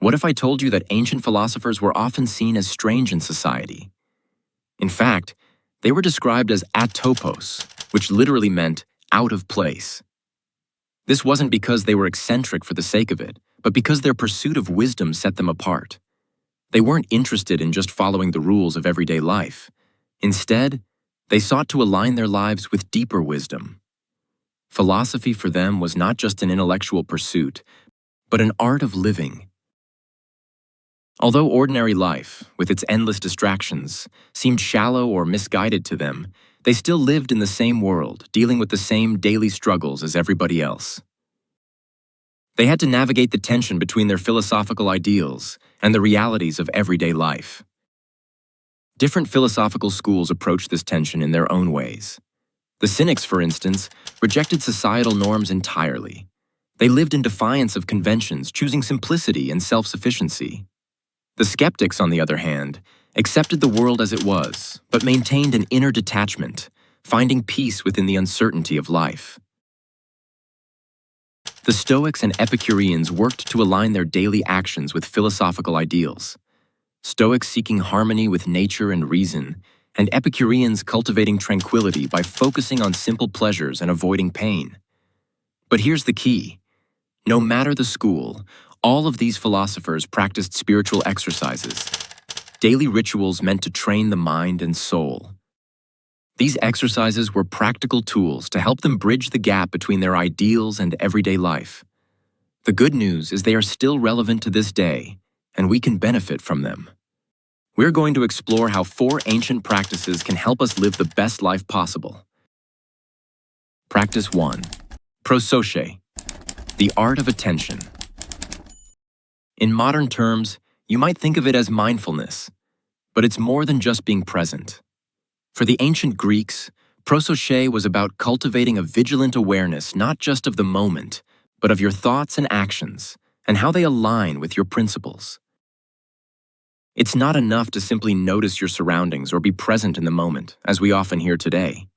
What if I told you that ancient philosophers were often seen as strange in society? In fact, they were described as atopos, which literally meant out of place. This wasn't because they were eccentric for the sake of it, but because their pursuit of wisdom set them apart. They weren't interested in just following the rules of everyday life. Instead, they sought to align their lives with deeper wisdom. Philosophy for them was not just an intellectual pursuit, but an art of living. Although ordinary life, with its endless distractions, seemed shallow or misguided to them, they still lived in the same world, dealing with the same daily struggles as everybody else. They had to navigate the tension between their philosophical ideals and the realities of everyday life. Different philosophical schools approached this tension in their own ways. The Cynics, for instance, rejected societal norms entirely. They lived in defiance of conventions, choosing simplicity and self-sufficiency. The Skeptics, on the other hand, accepted the world as it was, but maintained an inner detachment, finding peace within the uncertainty of life. The Stoics and Epicureans worked to align their daily actions with philosophical ideals. Stoics seeking harmony with nature and reason, and Epicureans cultivating tranquility by focusing on simple pleasures and avoiding pain. But here's the key. No matter the school, all of these philosophers practiced spiritual exercises, daily rituals meant to train the mind and soul. These exercises were practical tools to help them bridge the gap between their ideals and everyday life. The good news is they are still relevant to this day, and we can benefit from them. We're going to explore how 4 ancient practices can help us live the best life possible. Practice 1. Prosoche, the art of attention. In modern terms, you might think of it as mindfulness, but it's more than just being present. For the ancient Greeks, prosoche was about cultivating a vigilant awareness not just of the moment, but of your thoughts and actions, and how they align with your principles. It's not enough to simply notice your surroundings or be present in the moment, as we often hear today.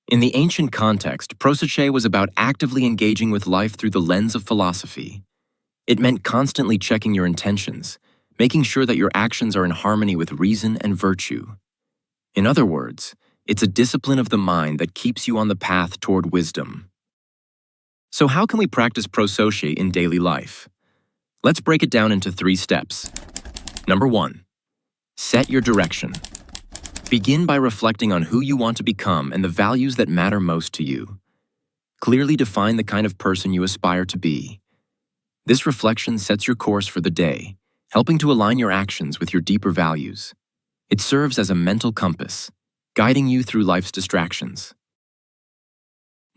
In the ancient context, prosoche was about actively engaging with life through the lens of philosophy. It meant constantly checking your intentions, making sure that your actions are in harmony with reason and virtue. In other words, it's a discipline of the mind that keeps you on the path toward wisdom. So how can we practice prosoche in daily life? Let's break it down into 3 steps. Number 1. Set your direction. Begin by reflecting on who you want to become and the values that matter most to you. Clearly define the kind of person you aspire to be. This reflection sets your course for the day, helping to align your actions with your deeper values. It serves as a mental compass, guiding you through life's distractions.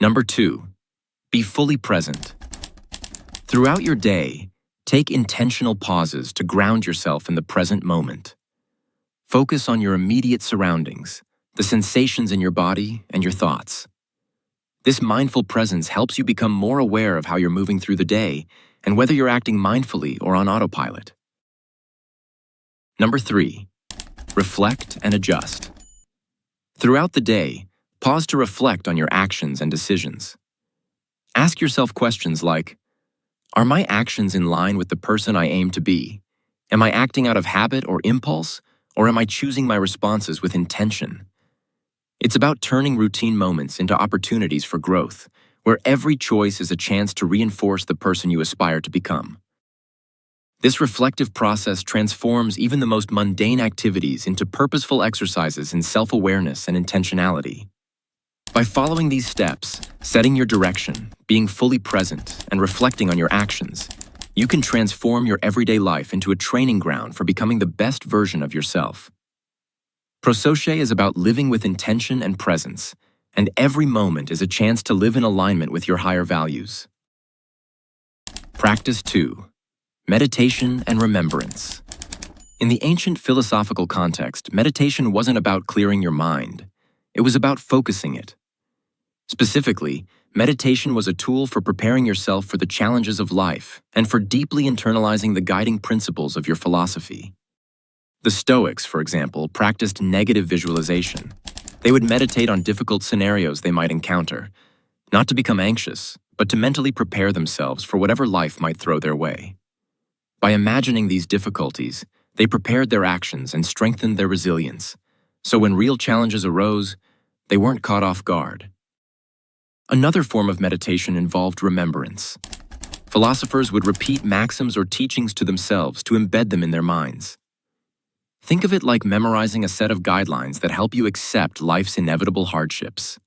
Number 2. Be fully present. Throughout your day, take intentional pauses to ground yourself in the present moment. Focus on your immediate surroundings, the sensations in your body, and your thoughts. This mindful presence helps you become more aware of how you're moving through the day and whether you're acting mindfully or on autopilot. Number 3. Reflect and adjust. Throughout the day, pause to reflect on your actions and decisions. Ask yourself questions like, are my actions in line with the person I aim to be? Am I acting out of habit or impulse, or am I choosing my responses with intention? It's about turning routine moments into opportunities for growth, where every choice is a chance to reinforce the person you aspire to become. This reflective process transforms even the most mundane activities into purposeful exercises in self-awareness and intentionality. By following these steps, setting your direction, being fully present, and reflecting on your actions, you can transform your everyday life into a training ground for becoming the best version of yourself. Prosoche is about living with intention and presence, and every moment is a chance to live in alignment with your higher values. Practice 2. Meditation and remembrance. In the ancient philosophical context, meditation wasn't about clearing your mind. It was about focusing it. Specifically, meditation was a tool for preparing yourself for the challenges of life and for deeply internalizing the guiding principles of your philosophy. The Stoics, for example, practiced negative visualization. They would meditate on difficult scenarios they might encounter, not to become anxious, but to mentally prepare themselves for whatever life might throw their way. By imagining these difficulties, they prepared their actions and strengthened their resilience, so when real challenges arose, they weren't caught off guard. Another form of meditation involved remembrance. Philosophers would repeat maxims or teachings to themselves to embed them in their minds. Think of it like memorizing a set of guidelines that help you accept life's inevitable hardships.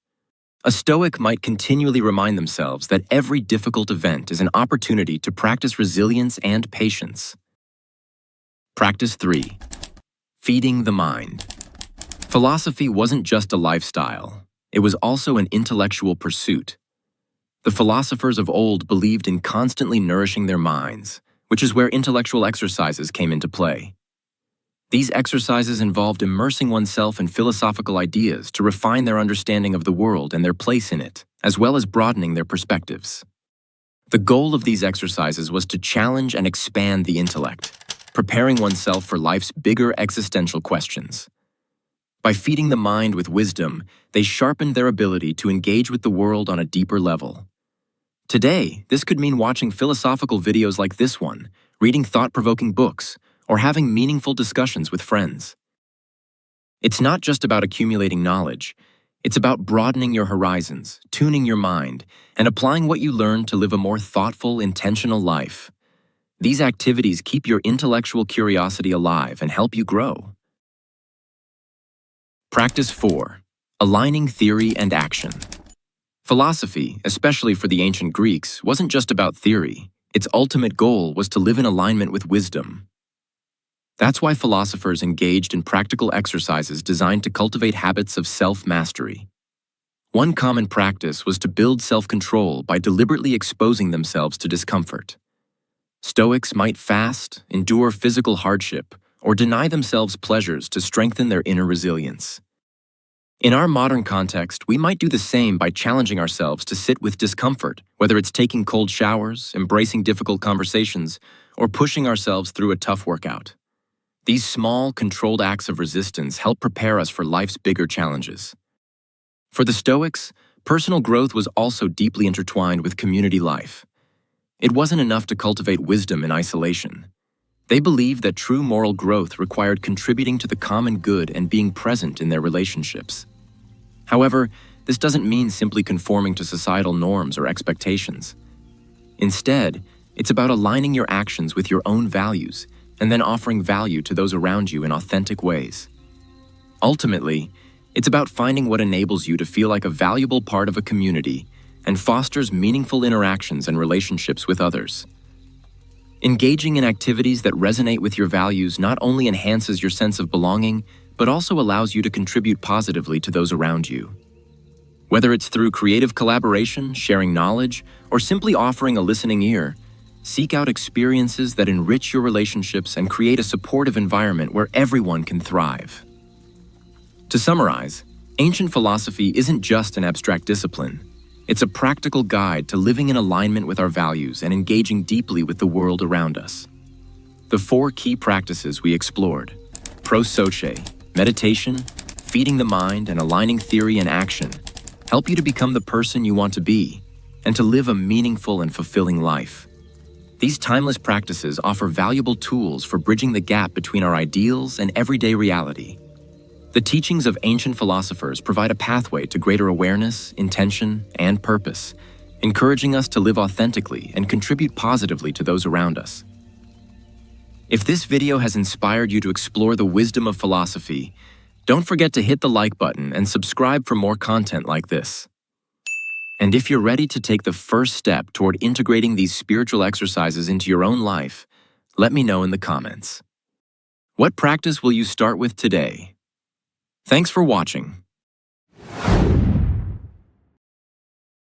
A Stoic might continually remind themselves that every difficult event is an opportunity to practice resilience and patience. Practice 3. Feeding the mind. Philosophy wasn't just a lifestyle, it was also an intellectual pursuit. The philosophers of old believed in constantly nourishing their minds, which is where intellectual exercises came into play. These exercises involved immersing oneself in philosophical ideas to refine their understanding of the world and their place in it, as well as broadening their perspectives. The goal of these exercises was to challenge and expand the intellect, preparing oneself for life's bigger existential questions. By feeding the mind with wisdom, they sharpened their ability to engage with the world on a deeper level. Today, this could mean watching philosophical videos like this one, reading thought-provoking books, or having meaningful discussions with friends. It's not just about accumulating knowledge, it's about broadening your horizons, tuning your mind, and applying what you learn to live a more thoughtful, intentional life. These activities keep your intellectual curiosity alive and help you grow. Practice 4. Aligning theory and action. Philosophy, especially for the ancient Greeks, wasn't just about theory. Its ultimate goal was to live in alignment with wisdom. That's why philosophers engaged in practical exercises designed to cultivate habits of self-mastery. One common practice was to build self-control by deliberately exposing themselves to discomfort. Stoics might fast, endure physical hardship, or deny themselves pleasures to strengthen their inner resilience. In our modern context, we might do the same by challenging ourselves to sit with discomfort, whether it's taking cold showers, embracing difficult conversations, or pushing ourselves through a tough workout. These small, controlled acts of resistance help prepare us for life's bigger challenges. For the Stoics, personal growth was also deeply intertwined with community life. It wasn't enough to cultivate wisdom in isolation. They believed that true moral growth required contributing to the common good and being present in their relationships. However, this doesn't mean simply conforming to societal norms or expectations. Instead, it's about aligning your actions with your own values and then offering value to those around you in authentic ways. Ultimately, it's about finding what enables you to feel like a valuable part of a community and fosters meaningful interactions and relationships with others. Engaging in activities that resonate with your values not only enhances your sense of belonging, but also allows you to contribute positively to those around you. Whether it's through creative collaboration, sharing knowledge, or simply offering a listening ear, seek out experiences that enrich your relationships and create a supportive environment where everyone can thrive. To summarize, ancient philosophy isn't just an abstract discipline. It's a practical guide to living in alignment with our values and engaging deeply with the world around us. The 4 key practices we explored: prosoche, meditation, feeding the mind, and aligning theory and action, help you to become the person you want to be and to live a meaningful and fulfilling life. These timeless practices offer valuable tools for bridging the gap between our ideals and everyday reality. The teachings of ancient philosophers provide a pathway to greater awareness, intention, and purpose, encouraging us to live authentically and contribute positively to those around us. If this video has inspired you to explore the wisdom of philosophy, don't forget to hit the like button and subscribe for more content like this. And if you're ready to take the first step toward integrating these spiritual exercises into your own life, let me know in the comments. What practice will you start with today? Thanks for watching.